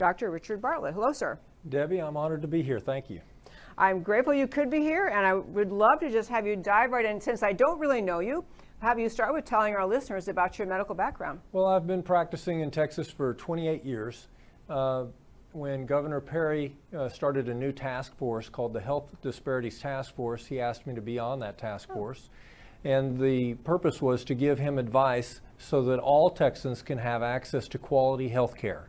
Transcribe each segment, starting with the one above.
Dr. Richard Bartlett. Hello, sir. Debbie, I'm honored to be here. Thank you. I'm grateful you could be here, and I would love to just have you dive right in. Since I don't really know you, have you start with telling our listeners about your medical background. Well, I've been practicing in Texas for 28 years. When Governor Perry started a new task force called the Health Disparities Task Force, he asked me to be on that task force. And the purpose was to give him advice so that all Texans can have access to quality health care.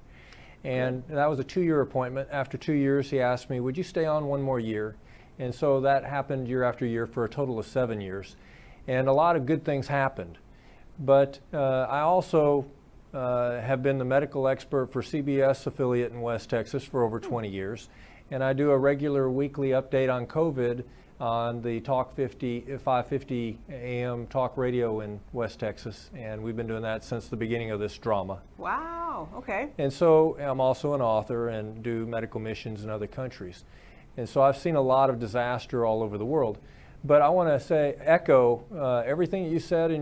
And that was a 2-year appointment. After 2 years, he asked me, would you stay on one more year? And so that happened year after year for a total of 7 years. And a lot of good things happened. But I also have been the medical expert for CBS affiliate in West Texas for over 20 years. And I do a regular weekly update on COVID on the Talk 550 AM talk radio in West Texas. And we've been doing that since the beginning of this drama. Wow, okay. And so I'm also an author and do medical missions in other countries. And so I've seen a lot of disaster all over the world. But I want to echo everything that you said in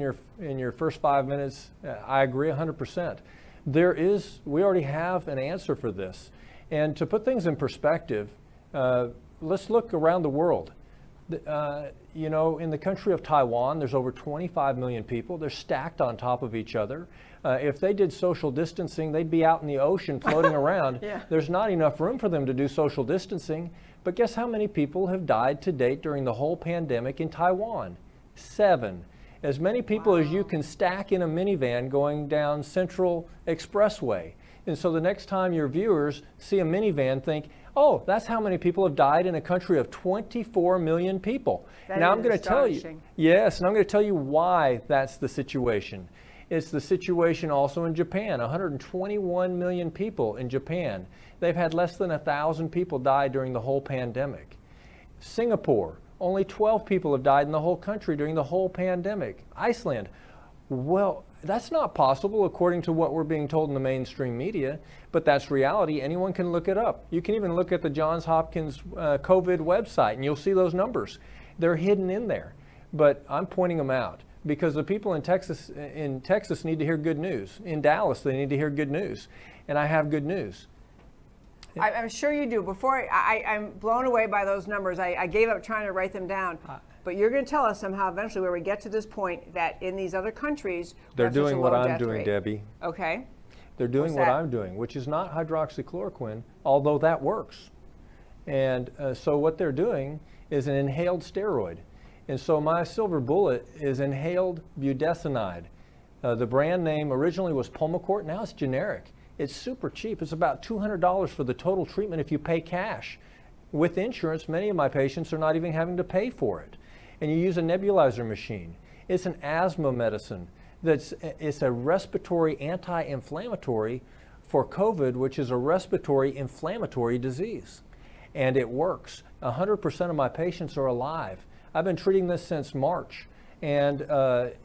your first 5 minutes. I agree 100%. We already have an answer for this. And to put things in perspective, let's look around the world. In the country of Taiwan, there's over 25 million people. They're stacked on top of each other. If they did social distancing, they'd be out in the ocean floating around. Yeah. There's not enough room for them to do social distancing. But guess how many people have died to date during the whole pandemic in Taiwan? 7. As many people as you can stack in a minivan going down Central Expressway. And so the next time your viewers see a minivan, think, oh, that's how many people have died in a country of 24 million people. Now I'm going to tell you, yes, and I'm going to tell you why that's the situation. It's the situation also in Japan, 121 million people in Japan. They've had less than 1,000 people die during the whole pandemic. Singapore, only 12 people have died in the whole country during the whole pandemic. Iceland, well, that's not possible according to what we're being told in the mainstream media, but that's reality. Anyone can look it up. You can even look at the Johns Hopkins COVID website and you'll see those numbers. They're hidden in there, but I'm pointing them out because the people in Texas need to hear good news. In Dallas, they need to hear good news, and I have good news. I'm sure you do. I'm blown away by those numbers. I gave up trying to write them down. But you're going to tell us somehow eventually where we get to this point that in these other countries, they're doing what I'm doing, Debbie. Okay. They're doing what I'm doing, which is not hydroxychloroquine, although that works. And so what they're doing is an inhaled steroid. And so my silver bullet is inhaled budesonide. The brand name originally was Pulmicort, now it's generic. It's super cheap. It's about $200 for the total treatment if you pay cash. With insurance, many of my patients are not even having to pay for it. And you use a nebulizer machine. It's an asthma medicine. It's a respiratory anti-inflammatory for COVID, which is a respiratory inflammatory disease. And it works. 100% of my patients are alive. I've been treating this since March. And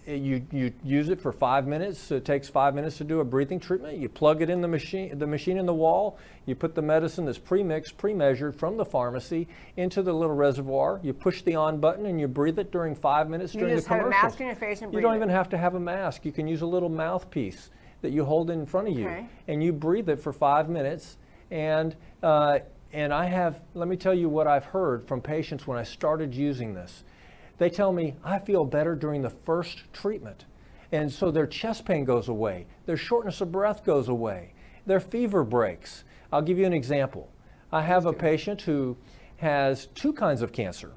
you use it for 5 minutes. It takes 5 minutes to do a breathing treatment. You plug it in the machine in the wall. You put the medicine that's pre-mixed, pre-measured from the pharmacy into the little reservoir. You push the on button and you breathe it during 5 minutes during the commercial. You just have a mask on your face and breathe it. You don't even have to have a mask. You can use a little mouthpiece that you hold in front of you. And you breathe it for 5 minutes. And let me tell you what I've heard from patients when I started using this. They tell me, I feel better during the first treatment. And so their chest pain goes away. Their shortness of breath goes away. Their fever breaks. I'll give you an example. I have a patient who has 2 kinds of cancer.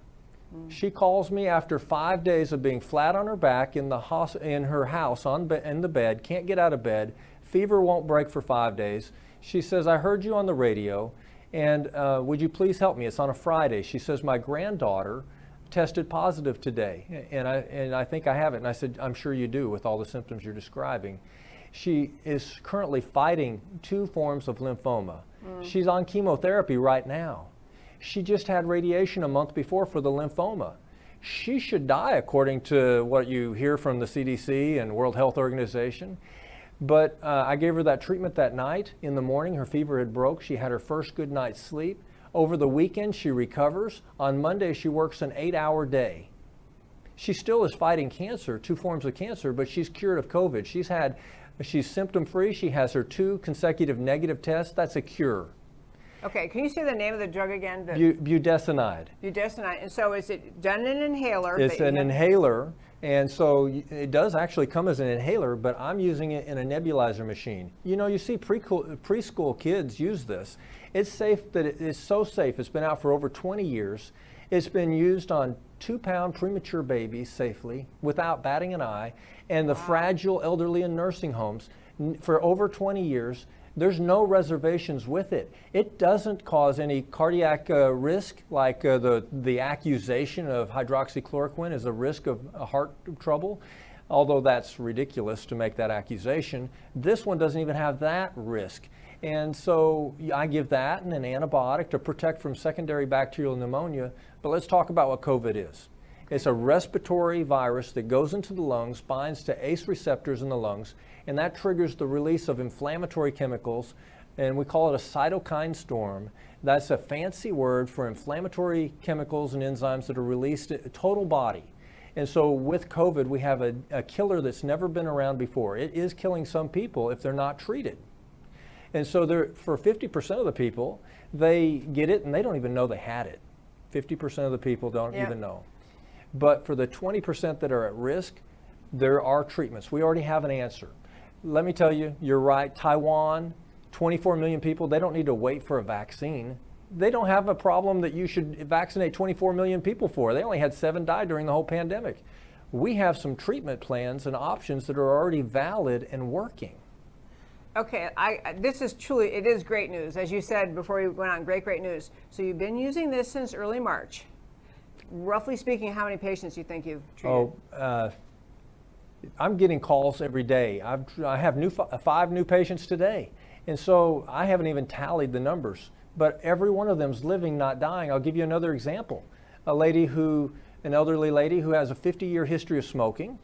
She calls me after 5 days of being flat on her back in her house in the bed, can't get out of bed, fever won't break for 5 days. She says, I heard you on the radio, and would you please help me? It's on a Friday. She says, my granddaughter tested positive today, and I think I have it. And I said, I'm sure you do with all the symptoms you're describing. She is currently fighting 2 forms of lymphoma. She's on chemotherapy right now. She just had radiation a month before for the lymphoma. She should die according to what you hear from the CDC and World Health Organization. But I gave her that treatment that night. In the morning, her fever had broke. She had her first good night's sleep. Over the weekend, she recovers. On Monday, she works an 8-hour day. She still is fighting cancer, 2 forms of cancer, but she's cured of COVID. She's had She's symptom-free. She has her 2 consecutive negative tests. That's a cure. Okay, can you say the name of the drug again? Budesonide. Budesonide. And so is it done in an inhaler? It's an inhaler, and so it does actually come as an inhaler, but I'm using it in a nebulizer machine. You know, you see preschool kids use this. It's safe, that it is so safe. It's been out for over 20 years. It's been used on 2-pound premature babies safely without batting an eye, and the fragile elderly in nursing homes for over 20 years. There's no reservations with it. It doesn't cause any cardiac risk, like the accusation of hydroxychloroquine is a risk of heart trouble, although that's ridiculous to make that accusation. This one doesn't even have that risk. And so I give that and an antibiotic to protect from secondary bacterial pneumonia. But let's talk about what COVID is. It's a respiratory virus that goes into the lungs, binds to ACE receptors in the lungs, and that triggers the release of inflammatory chemicals, and we call it a cytokine storm. That's a fancy word for inflammatory chemicals and enzymes that are released in the total body. And so with COVID, we have a killer that's never been around before. It is killing some people if they're not treated. And so for 50% of the people, they get it and they don't even know they had it. 50% of the people don't even know. But for the 20% that are at risk, there are treatments. We already have an answer. Let me tell you, you're right. Taiwan, 24 million people, they don't need to wait for a vaccine. They don't have a problem that you should vaccinate 24 million people for. They only had 7 die during the whole pandemic. We have some treatment plans and options that are already valid and working. Okay, this is truly, it is great news. As you said before we went on, great news. So you've been using this since early March. Roughly speaking, how many patients do you think you've treated? I'm getting calls every day. I have 5 new patients today. And so I haven't even tallied the numbers, but every one of them's living, not dying. I'll give you another example. An elderly lady who has a 50-year history of smoking,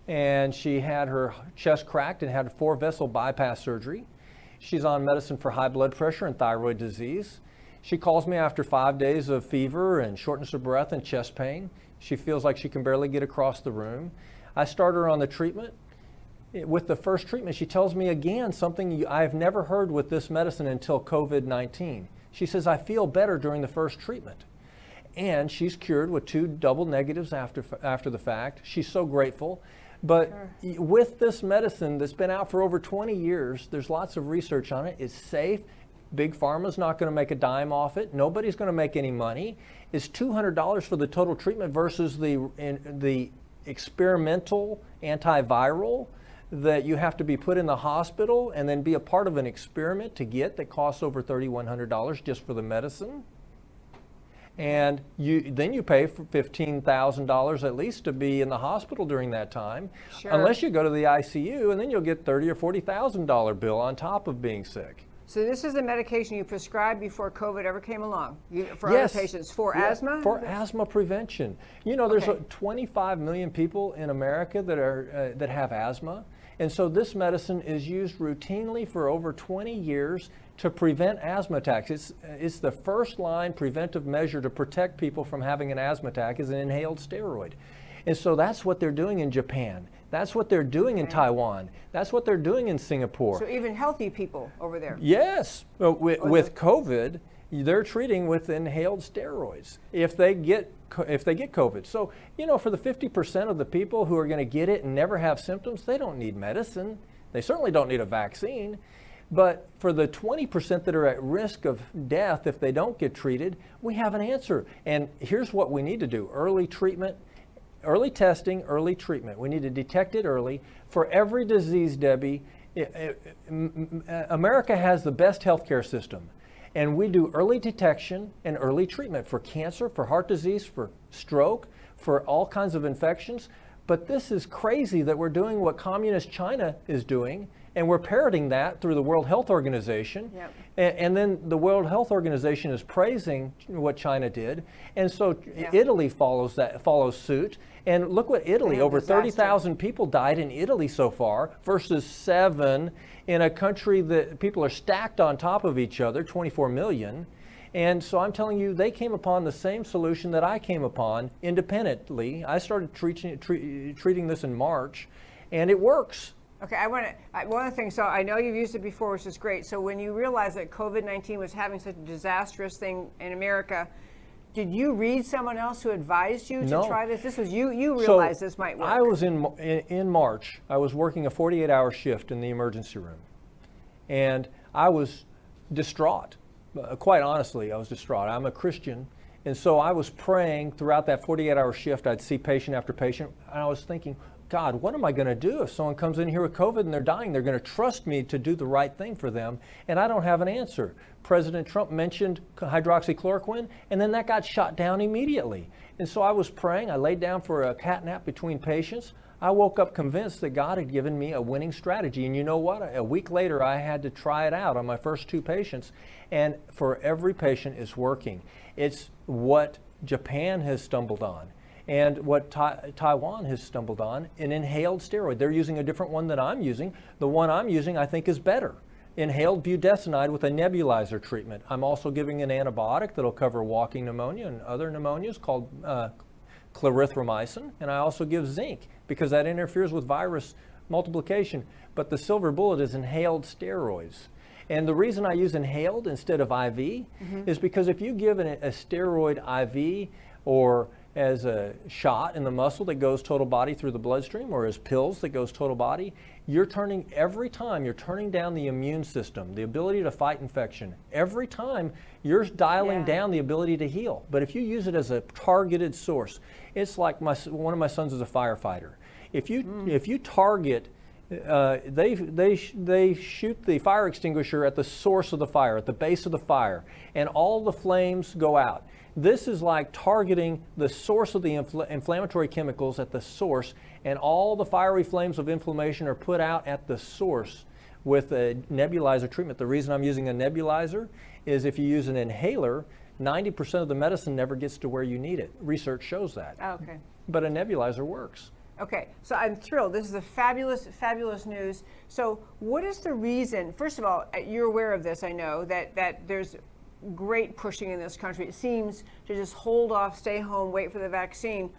and she had her chest cracked and had a 4-vessel bypass surgery. She's on medicine for high blood pressure and thyroid disease. She calls me after 5 days of fever and shortness of breath and chest pain. She feels like she can barely get across the room. I start her on the treatment. With the first treatment, she tells me again something I've never heard with this medicine until COVID-19. She says, I feel better during the first treatment. And she's cured with 2 double negatives after the fact. She's so grateful. But with this medicine that's been out for over 20 years, there's lots of research on it. It's safe. Big Pharma's not going to make a dime off it. Nobody's going to make any money. It's $200 for the total treatment versus the experimental antiviral that you have to be put in the hospital and then be a part of an experiment to get that costs over $3,100 just for the medicine. And then you pay for $15,000 at least to be in the hospital during that time, unless you go to the ICU, and then you'll get $30,000 or $40,000 bill on top of being sick. So this is a medication you prescribed before COVID ever came along for other patients for asthma? For asthma prevention. You know, there's 25 million people in America that have asthma. And so this medicine is used routinely for over 20 years to prevent asthma attacks. It's the first line preventive measure to protect people from having an asthma attack is an inhaled steroid. And so that's what they're doing in Japan. That's what they're doing in Taiwan. That's what they're doing in Singapore. So even healthy people over there. Yes. With COVID, they're treating with inhaled steroids if they get COVID. So, you know, for the 50% of the people who are going to get it and never have symptoms, they don't need medicine. They certainly don't need a vaccine. But for the 20% that are at risk of death if they don't get treated, we have an answer. And here's what we need to do. Early treatment, early testing, early treatment. We need to detect it early. For every disease, Debbie, America has the best healthcare system. And we do early detection and early treatment for cancer, for heart disease, for stroke, for all kinds of infections. But this is crazy that we're doing what communist China is doing, and we're parroting that through the World Health Organization. Yep. And then the World Health Organization is praising what China did. And so Italy follows suit. And look what Italy, over 30,000 people died in Italy so far versus 7 in a country that people are stacked on top of each other, 24 million. And so I'm telling you, they came upon the same solution that I came upon independently. I started treating this in March, and it works. Okay, one of the things, so I know you've used it before, which is great. So when you realized that COVID-19 was having such a disastrous thing in America, did you read someone else who advised you to try this? This was you realized this might work. I was in March, I was working a 48-hour shift in the emergency room. And I was distraught. Quite honestly, I was distraught. I'm a Christian. And so I was praying throughout that 48-hour shift. I'd see patient after patient. And I was thinking, God, what am I going to do if someone comes in here with COVID and they're dying? They're going to trust me to do the right thing for them, and I don't have an answer. President Trump mentioned hydroxychloroquine, and then that got shot down immediately. And so I was praying. I laid down for a cat nap between patients. I woke up convinced that God had given me a winning strategy. And you know what? A week later, I had to try it out on my first 2 patients, and for every patient, it's working. It's what Japan has stumbled on. And what Taiwan has stumbled on, an inhaled steroid. They're using a different one than I'm using. The one I'm using, I think, is better. Inhaled budesonide with a nebulizer treatment. I'm also giving an antibiotic that'll cover walking pneumonia and other pneumonias called clarithromycin. And I also give zinc because that interferes with virus multiplication. But the silver bullet is inhaled steroids. And the reason I use inhaled instead of IV is because if you give a steroid IV or as a shot in the muscle that goes total body through the bloodstream, or as pills that goes total body, every time you're turning down the immune system, the ability to fight infection. Every time you're dialing down the ability to heal. But if you use it as a targeted source, it's like one of my sons is a firefighter. If you target, they shoot the fire extinguisher at the source of the fire, at the base of the fire, and all the flames go out. This is like targeting the source of the inflammatory chemicals at the source, and all the fiery flames of inflammation are put out at the source with a nebulizer treatment. The reason I'm using a nebulizer is if you use an inhaler, 90% of the medicine never gets to where you need it. Research shows that. Oh, okay. But a nebulizer works. Okay, so I'm thrilled. This is a fabulous, fabulous news. So what is the reason, first of all, you're aware of this, I know, that there's great pushing in this country. It seems to just hold off, stay home, wait for the vaccine.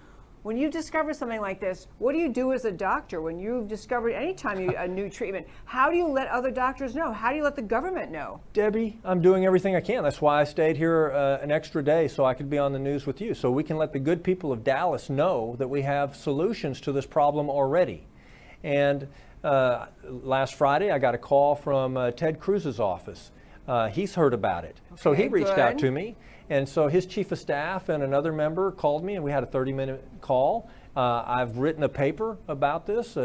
When you discover something like this, what do you do as a doctor when you've discovered a new treatment? How do you let other doctors know? How do you let the government know? Debbie, I'm doing everything I can. That's why I stayed here an extra day so I could be on the news with you, so we can let the good people of Dallas know that we have solutions to this problem already. And last Friday, I got a call from Ted Cruz's office. He's heard about it. Okay, so he reached out to me. And so his chief of staff and another member called me, and we had a 30-minute call. I've written a paper about this.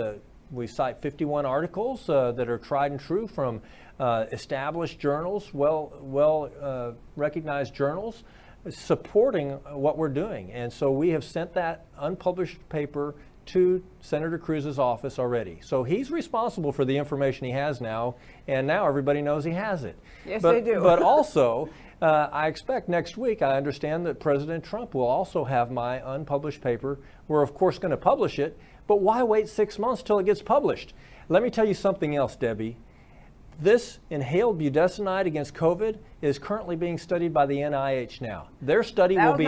We cite 51 articles that are tried and true from established journals, well recognized journals, supporting what we're doing. And so we have sent that unpublished paper to Senator Cruz's office already. So he's responsible for the information he has now, and now everybody knows he has it. Yes, they do. But also, I expect next week, I understand that President Trump will also have my unpublished paper. We're of course going to publish it, but why wait 6 months till it gets published? Let me tell you something else, Debbie. This inhaled budesonide against COVID is currently being studied by the NIH now. Their study will be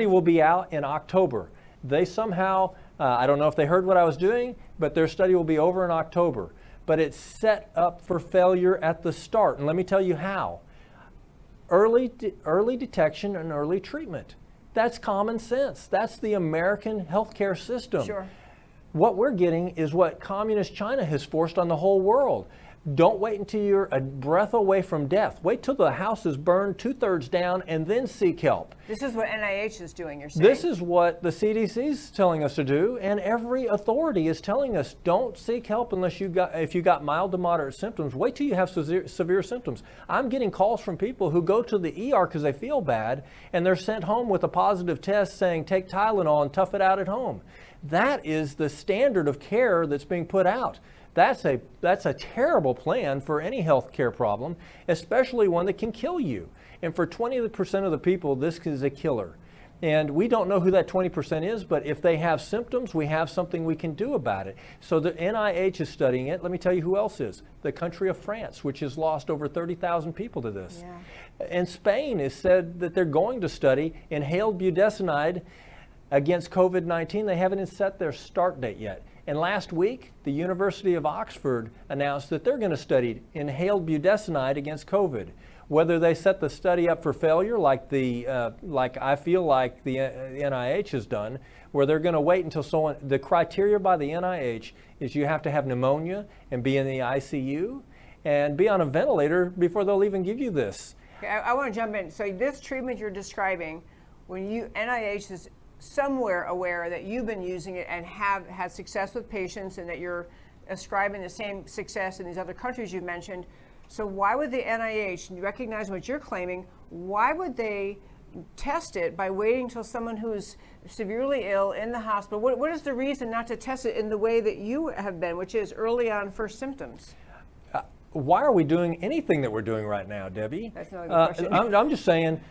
will be out in October. They somehow, I don't know if they heard what I was doing, but their study will be over in October. But it's set up for failure at the start. And let me tell you how. Early detection and early treatment. That's common sense. That's the American healthcare system. Sure. What we're getting is what communist China has forced on the whole world. Don't wait until you're a breath away from death. Wait till the house is burned 2/3 down and then seek help. This is what NIH is doing, you're saying? This is what the CDC is telling us to do, and every authority is telling us don't seek help unless if you got mild to moderate symptoms. Wait till you have severe symptoms. I'm getting calls from people who go to the ER because they feel bad, and they're sent home with a positive test saying take Tylenol and tough it out at home. That is the standard of care that's being put out. That's a terrible plan for any health care problem, especially one that can kill you. And for 20% of the people, this is a killer. And we don't know who that 20% is, but if they have symptoms, we have something we can do about it. So the NIH is studying it. Let me tell you who else is. The country of France, which has lost over 30,000 people to this. Yeah. And Spain has said that they're going to study inhaled budesonide against COVID-19. They haven't even set their start date yet. And last week, the University of Oxford announced that they're going to study inhaled budesonide against COVID. Whether they set the study up for failure, like I feel like the NIH has done, where they're going to wait until someone. The criteria by the NIH is you have to have pneumonia and be in the ICU and be on a ventilator before they'll even give you this. Okay, I want to jump in. So this treatment you're describing, when NIH is somewhere aware that you've been using it and have had success with patients, and that you're ascribing the same success in these other countries you've mentioned. So why would the NIH, recognize what you're claiming, why would they test it by waiting until someone who's severely ill in the hospital? What is the reason not to test it in the way that you have been, which is early on first symptoms? Why are we doing anything that we're doing right now, Debbie? That's not a good question. I'm just saying,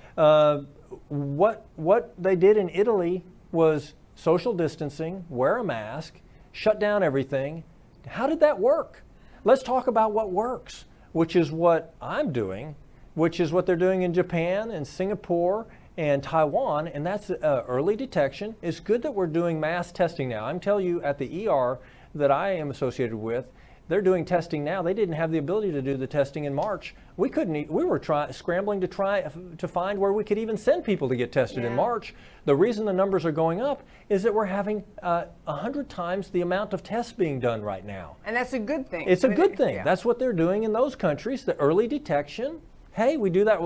what they did in Italy was social distancing, wear a mask, shut down everything. How did that work? Let's talk about what works, which is what I'm doing, which is what they're doing in Japan and Singapore and Taiwan, and that's early detection. It's good that we're doing mass testing now. I'm telling you, at the ER that I am associated with, they're doing testing now. They didn't have the ability to do the testing in March. We couldn't. We were scrambling to try to find where we could even send people to get tested in March. The reason the numbers are going up is that we're having 100 times the amount of tests being done right now. And that's a good thing. It's a good thing. Yeah. That's what they're doing in those countries. The early detection. Hey, we do that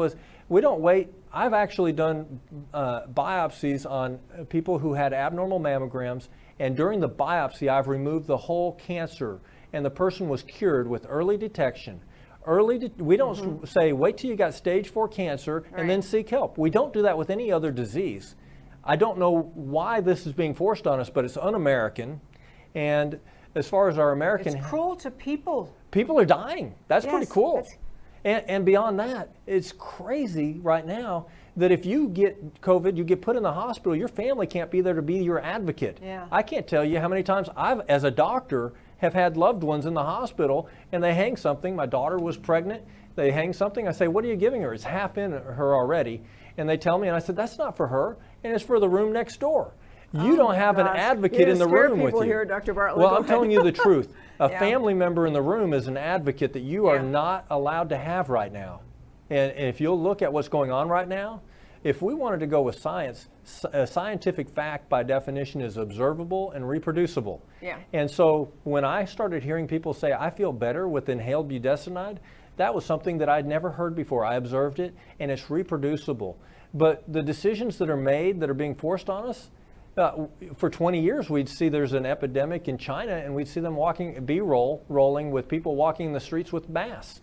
we don't wait. I've actually done biopsies on people who had abnormal mammograms, and during the biopsy, I've removed the whole cancer, and the person was cured with early detection. We don't say, wait till you got stage 4 cancer and then seek help. We don't do that with any other disease. I don't know why this is being forced on us, but it's un-American. And as far as our American... It's cruel to people. People are dying. That's pretty cool. And beyond that, it's crazy right now that if you get COVID, you get put in the hospital, your family can't be there to be your advocate. Yeah. I can't tell you how many times I've, as a doctor, have had loved ones in the hospital and they hang something. My daughter was pregnant. They hang something. I say, what are you giving her? It's half in her already. And they tell me, and I said, that's not for her, and it's for the room next door. You don't have an advocate in the room with you. Here, Dr. Bartlett. Well, I'm telling you the truth. A family member in the room is an advocate that you are not allowed to have right now. And if you'll look at what's going on right now, if we wanted to go with science, a scientific fact by definition is observable and reproducible. Yeah. And so when I started hearing people say, I feel better with inhaled budesonide, that was something that I'd never heard before. I observed it, and it's reproducible. But the decisions that are made that are being forced on us, for 20 years, we'd see there's an epidemic in China, and we'd see them rolling with people walking in the streets with masks.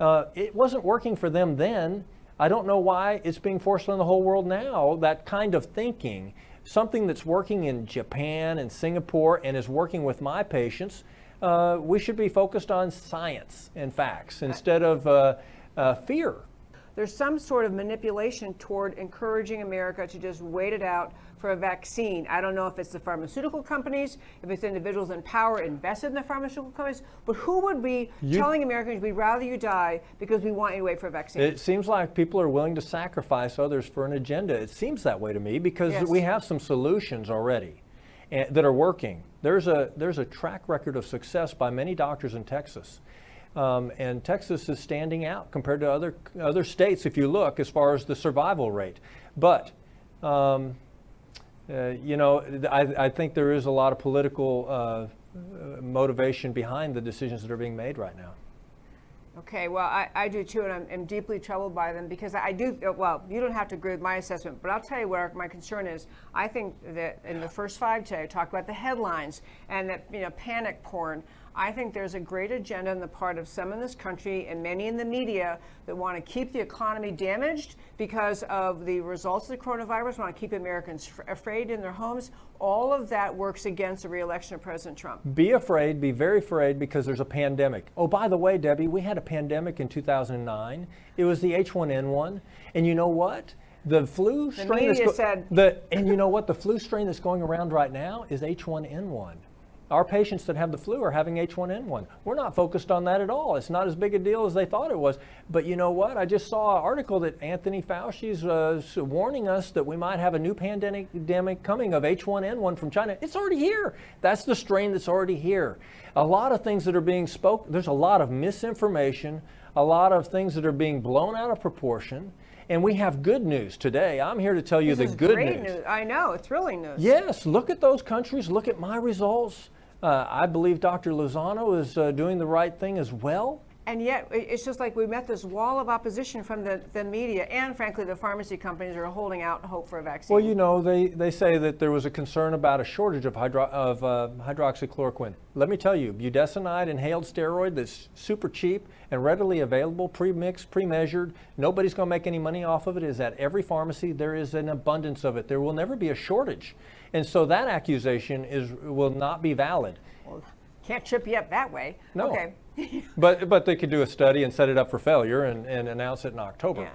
It wasn't working for them then. I don't know why it's being forced on the whole world now, that kind of thinking. Something that's working in Japan and Singapore and is working with my patients, we should be focused on science and facts instead of fear. There's some sort of manipulation toward encouraging America to just wait it out for a vaccine. I don't know if it's the pharmaceutical companies, if it's individuals in power invested in the pharmaceutical companies, but who would be telling Americans we'd rather you die because we want you to wait for a vaccine? It seems like people are willing to sacrifice others for an agenda. It seems that way to me because we have some solutions already that are working. There's a track record of success by many doctors in Texas. And Texas is standing out compared to other states if you look as far as the survival rate. But I think there is a lot of political motivation behind the decisions that are being made right now. Okay, well, I do too, and I'm deeply troubled by them because I do, well, you don't have to agree with my assessment, but I'll tell you where my concern is. I think that in the first 5 today, I talked about the headlines and that, panic porn. I think there's a great agenda on the part of some in this country and many in the media that want to keep the economy damaged because of the results of the coronavirus, want to keep Americans afraid in their homes. All of that works against the re-election of President Trump. Be afraid, be very afraid because there's a pandemic. Oh, by the way, Debbie, we had a pandemic in 2009. It was the H1N1. And you know what? The flu strain the media said, and you know what? The flu strain that's going around right now is H1N1. Our patients that have the flu are having H1N1. We're not focused on that at all. It's not as big a deal as they thought it was. But you know what? I just saw an article that Anthony Fauci's warning us that we might have a new pandemic coming of H1N1 from China. It's already here. That's the strain that's already here. A lot of things that are being spoken, there's a lot of misinformation, a lot of things that are being blown out of proportion. And we have good news today. I'm here to tell you the good news. I know, it's thrilling news. Yes, look at those countries, look at my results. I believe Dr. Lozano is doing the right thing as well. And yet, it's just like we met this wall of opposition from the media, and frankly, the pharmacy companies are holding out hope for a vaccine. Well, you know, they say that there was a concern about a shortage of hydroxychloroquine. Let me tell you, budesonide inhaled steroid that's super cheap and readily available, pre-mixed, pre-measured, nobody's going to make any money off of it, is at every pharmacy. There is an abundance of it. There will never be a shortage. And so that accusation will not be valid. Well, can't trip you up that way. No. Okay. but they could do a study and set it up for failure and announce it in October.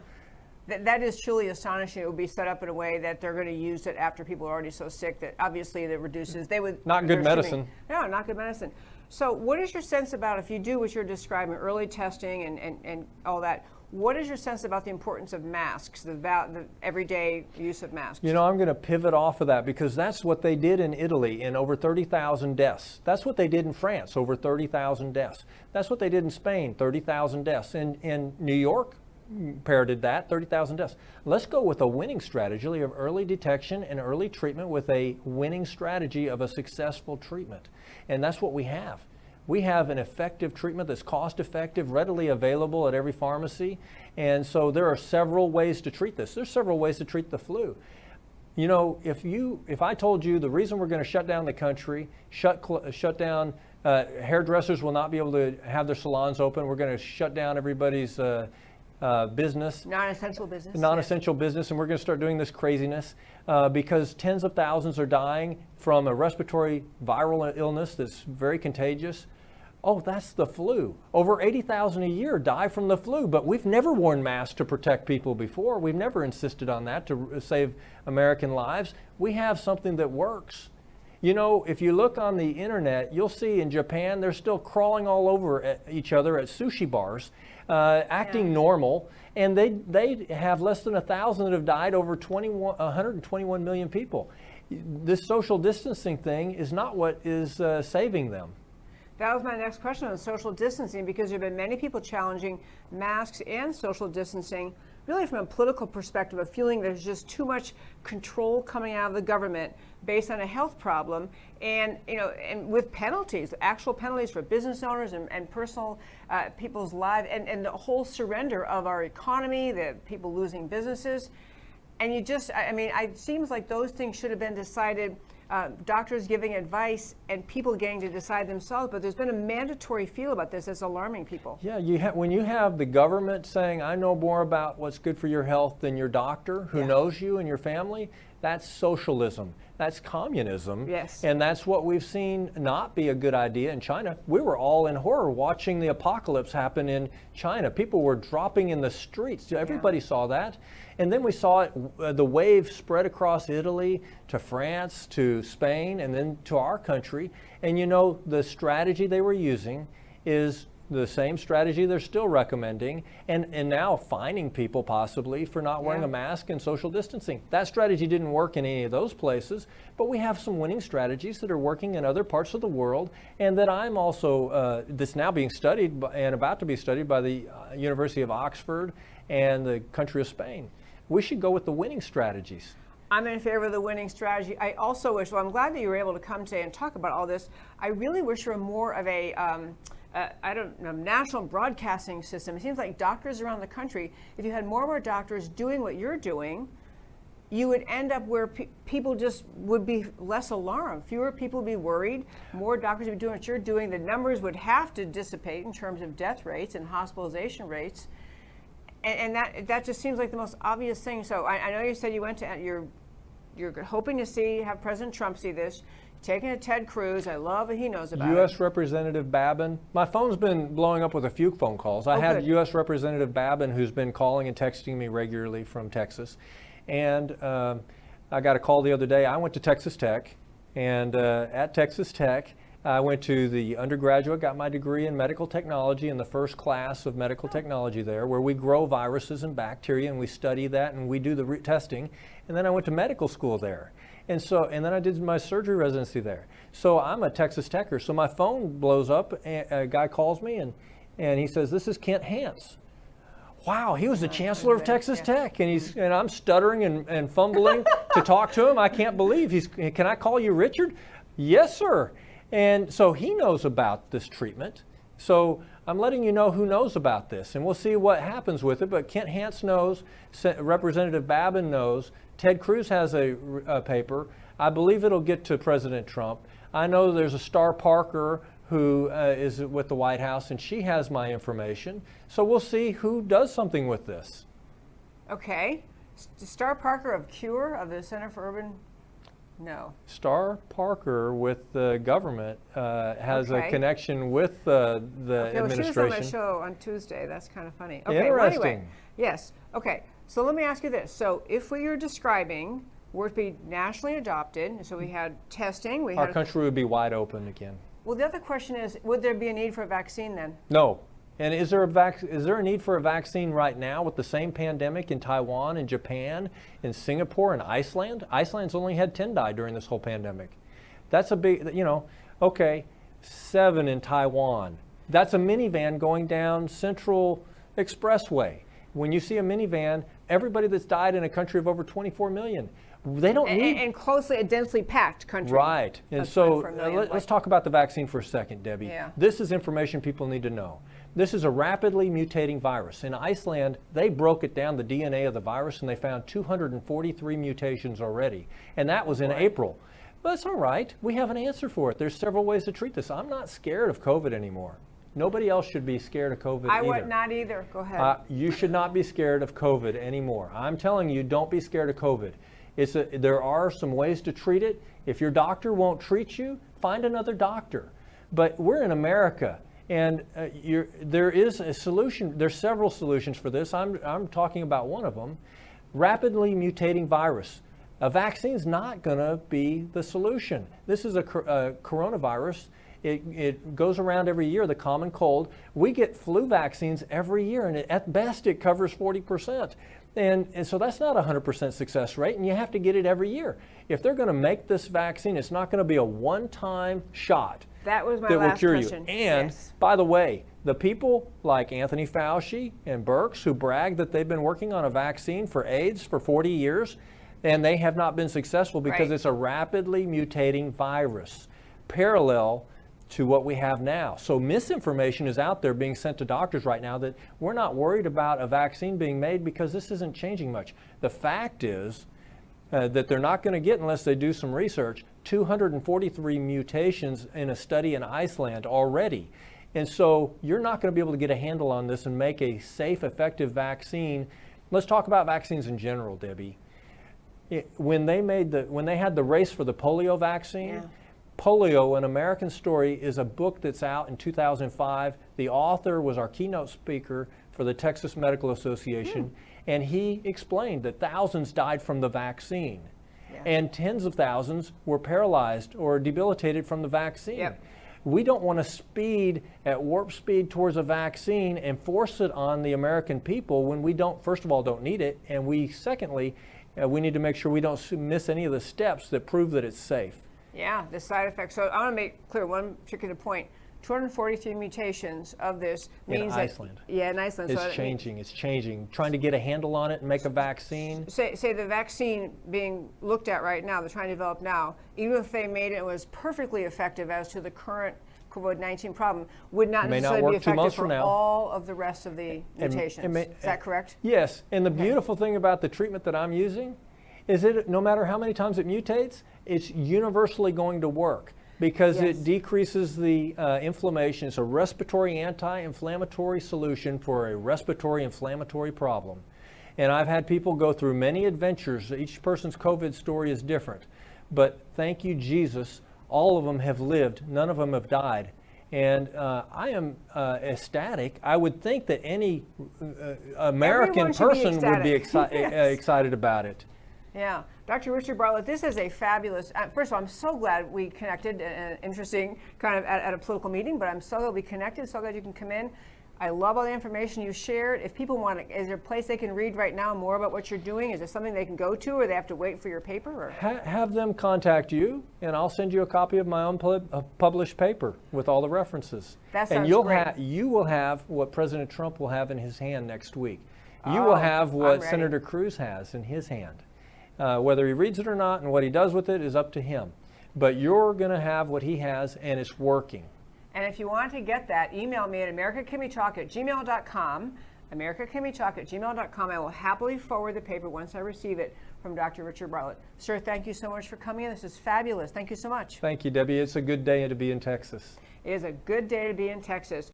Yeah. That is truly astonishing. It would be set up in a way that they're going to use it after people are already so sick that obviously that reduces. They would not good medicine. No, not good medicine. So what is your sense about, if you do what you're describing, early testing and all that, what is your sense about the importance of masks, the everyday use of masks? You know, I'm going to pivot off of that because that's what they did in Italy in over 30,000 deaths. That's what they did in France, over 30,000 deaths. That's what they did in Spain, 30,000 deaths. In New York, parroted that, 30,000 deaths. Let's go with a winning strategy of early detection and early treatment with a winning strategy of a successful treatment. And that's what we have. We have an effective treatment that's cost effective, readily available at every pharmacy. And so there are several ways to treat this. There's several ways to treat the flu. You know, if I told you the reason we're going to shut down the country, shut down, hairdressers will not be able to have their salons open. We're going to shut down everybody's business. Non-essential business. Non-essential business, and we're going to start doing this craziness because tens of thousands are dying from a respiratory viral illness that's very contagious. Oh, that's the flu. Over 80,000 a year die from the flu, but we've never worn masks to protect people before. We've never insisted on that to save American lives. We have something that works. You know, if you look on the internet, you'll see in Japan, they're still crawling all over each other at sushi bars, acting normal, and they have less than 1,000 that have died, over 121 million people. This social distancing thing is not what is saving them. That was my next question on social distancing, because there have been many people challenging masks and social distancing, really from a political perspective, of feeling there's just too much control coming out of the government based on a health problem, and with penalties, actual penalties for business owners and personal people's lives, and the whole surrender of our economy, the people losing businesses. And it seems like those things should have been decided, doctors giving advice and people getting to decide themselves, but there's been a mandatory feel about this that's alarming people. Yeah, when you have the government saying, I know more about what's good for your health than your doctor who knows you and your family, that's socialism. That's communism. Yes. And that's what we've seen not be a good idea in China. We were all in horror watching the apocalypse happen in China. People were dropping in the streets. Everybody saw that. And then we saw it, the wave spread across Italy to France, to Spain, and then to our country. And the strategy they were using is the same strategy they're still recommending, and now fining people possibly for not wearing a mask and social distancing. That strategy didn't work in any of those places, but we have some winning strategies that are working in other parts of the world, and that I'm also, that's now being studied and about to be studied by the University of Oxford and the country of Spain. We should go with the winning strategies. I'm in favor of the winning strategy. I also wish, well, I'm glad that you were able to come today and talk about all this. I really wish there were more of a, national broadcasting system. It seems like doctors around the country, if you had more and more doctors doing what you're doing, you would end up where people just would be less alarmed. Fewer people would be worried. More doctors would be doing what you're doing. The numbers would have to dissipate in terms of death rates and hospitalization rates. And that just seems like the most obvious thing. So I know you said you went to, you're hoping to have President Trump see this. Taking to Ted Cruz. I love that he knows about it. U.S. Representative Babin. My phone's been blowing up with a few phone calls. I had U.S. Representative Babin, who's been calling and texting me regularly from Texas. And I got a call the other day. I went to Texas Tech, and at Texas Tech, I went to the undergraduate, got my degree in medical technology in the first class of medical technology there, where we grow viruses and bacteria and we study that and we do the testing. And then I went to medical school there. And then I did my surgery residency there. So I'm a Texas Techer. So my phone blows up and a guy calls me and he says, "This is Kent Hance." Wow, he was the chancellor of Texas Tech, and I'm stuttering and fumbling to talk to him. I can't believe can I call you Richard? Yes, sir. And so he knows about this treatment. So I'm letting you know who knows about this, and we'll see what happens with it. But Kent Hance knows, Representative Babin knows, Ted Cruz has a paper. I believe it'll get to President Trump. I know there's a Star Parker who is with the White House, and she has my information. So we'll see who does something with this. Okay. Star Parker of CURE, of the Center for Urban... No. Star Parker with the government has a connection with the administration. Well, she was on my show on Tuesday. That's kind of funny. Okay, interesting. Well, anyway, yes. Okay, so let me ask you this. So if we are describing were to be nationally adopted, so we had testing, our country would be wide open again. Well, the other question is, would there be a need for a vaccine then? No. And is there a need for a vaccine right now with the same pandemic in Taiwan and Japan, in Singapore and Iceland? Iceland's only had 10 die during this whole pandemic. That's a big, 7 in Taiwan. That's a minivan going down Central Expressway. When you see a minivan, everybody that's died in a country of over 24 million. They don't need... And closely, a densely packed country. Right. And so let's talk about the vaccine for a second, Debbie. Yeah. This is information people need to know. This is a rapidly mutating virus. In Iceland, they broke it down, the DNA of the virus, and they found 243 mutations already. And that was in April. But that's all right. We have an answer for it. There's several ways to treat this. I'm not scared of COVID anymore. Nobody else should be scared of COVID either. I would not either. Go ahead. You should not be scared of COVID anymore. I'm telling you, don't be scared of COVID. There are some ways to treat it. If your doctor won't treat you, find another doctor. But we're in America, and there is a solution. There's several solutions for this. I'm talking about one of them. Rapidly mutating virus. A vaccine's not going to be the solution. This is a coronavirus. It goes around every year, the common cold. We get flu vaccines every year, and at best it covers 40%. And so that's not a 100% success rate, and you have to get it every year. If they're going to make this vaccine, it's not going to be a one-time shot that was my that will last cure question. you. And by the way, the people like Anthony Fauci and Birx who brag that they've been working on a vaccine for AIDS for 40 years, and they have not been successful because it's a rapidly mutating virus, parallel to what we have now. So misinformation is out there being sent to doctors right now that we're not worried about a vaccine being made because this isn't changing much. The fact is that they're not going to get, unless they do some research, 243 mutations in a study in Iceland already. And so you're not going to be able to get a handle on this and make a safe, effective vaccine. Let's talk about vaccines in general, Debbie. When they had the race for the polio vaccine, Polio, An American Story, is a book that's out in 2005. The author was our keynote speaker for the Texas Medical Association, and he explained that thousands died from the vaccine, and tens of thousands were paralyzed or debilitated from the vaccine. We don't want to speed at warp speed towards a vaccine and force it on the American people when we don't, first of all, don't need it, and secondly, we need to make sure we don't miss any of the steps that prove that it's safe. Yeah, the side effects. So I want to make clear one particular point. 243 mutations of this means in Iceland. In Iceland. It's changing. It's changing. Trying to get a handle on it and make a vaccine. Say the vaccine being looked at right now, they're trying to develop now, even if they made it was perfectly effective as to the current COVID-19 problem, would not necessarily be effective for all of the rest of the mutations. Is that correct? Yes. And the beautiful thing about the treatment that I'm using is that no matter how many times it mutates, it's universally going to work because it decreases the inflammation. It's a respiratory anti-inflammatory solution for a respiratory inflammatory problem. And I've had people go through many adventures. Each person's COVID story is different. But thank you, Jesus, all of them have lived. None of them have died. And I am ecstatic. I would think that any American person would be excited about it. Yeah. Dr. Richard Bartlett, this is a fabulous, first of all, I'm so glad we connected, interesting kind of at a political meeting, but I'm so glad we connected, so glad you can come in. I love all the information you shared. If people want to, is there a place they can read right now more about what you're doing? Is there something they can go to, or they have to wait for your paper? Or? Have them contact you, and I'll send you a copy of my own published paper with all the references. That sounds and great. You will have what President Trump will have in his hand next week. You will have what Senator Cruz has in his hand. Whether he reads it or not and what he does with it is up to him. But you're going to have what he has, and it's working. And if you want to get that, email me at americacanwetalk@gmail.com, americacanwetalk@gmail.com. I will happily forward the paper once I receive it from Dr. Richard Bartlett. Sir, thank you so much for coming in. This is fabulous. Thank you so much. Thank you, Debbie. It's a good day to be in Texas. It is a good day to be in Texas.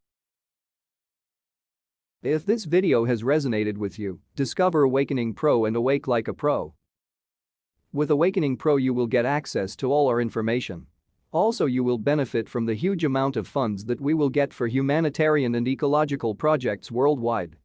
If this video has resonated with you, discover Awakening Pro and awake like a pro. With Awakening Pro you will get access to all our information. Also you will benefit from the huge amount of funds that we will get for humanitarian and ecological projects worldwide.